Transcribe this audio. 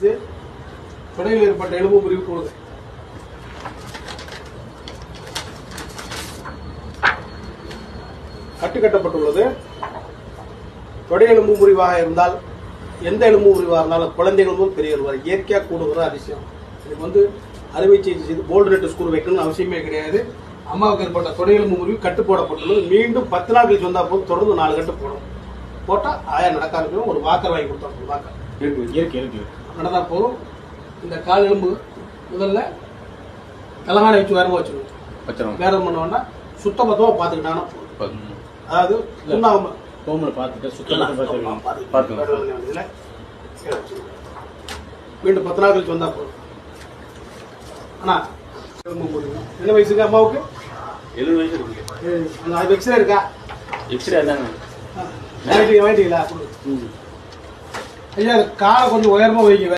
இது தொடையில் ஏற்பட்ட எலும்பு முறிவு கொடுங்க. கட்டுக்கட்டப்பட்டுள்ளது. தொடை எலும்பு முறிவாக இருந்தால், எந்த எலும்பு முறிவாக இருந்தாலும் குழந்தைகள் முதல் பெரியவர் வரை இயற்கையாக கூடுகிற அதிசயம். இதுக்கு அறுவை சிகிச்சை செய்து போல்டு நெட் ஸ்கூல் வைக்கணும்னு அவசியமே கிடையாது. அம்மாவுக்கு ஏற்பட்ட தொடை எலும்பு முறிவு கட்டு போடப்பட்டுள்ளது. மீண்டும் 10 நாள் கழிச்சு வந்தால் போதும், தொடர்ந்து 4 கட்டு போடும். போட்டால் ஆயா நடக்காது. ஒரு வாக்கர் வாங்கி கொடுத்தோம். வாக்கர் இயற்கை நடந்தா போதும். இந்த கால் எலும்பு முதல்ல கலங்கான வச்சு வேறமா வச்சிருவோம். வேற பண்ண வேண்டாம், சுத்தபத்தமாக பார்த்துக்கிட்டானா போதும். அதாவது மீண்டும் 10 நாள் கழிச்சு வந்தா போதும். ஆனா என்ன வயசுக்கு அம்மாவுக்கு? 70 வயசு இருக்கு. அது எக்ஸ்ரே இருக்கா? எக்ஸ்ரே தாங்க வாங்கிட்டீங்களா? ஐயா காலை கொஞ்சம் உயரமா வைங்க.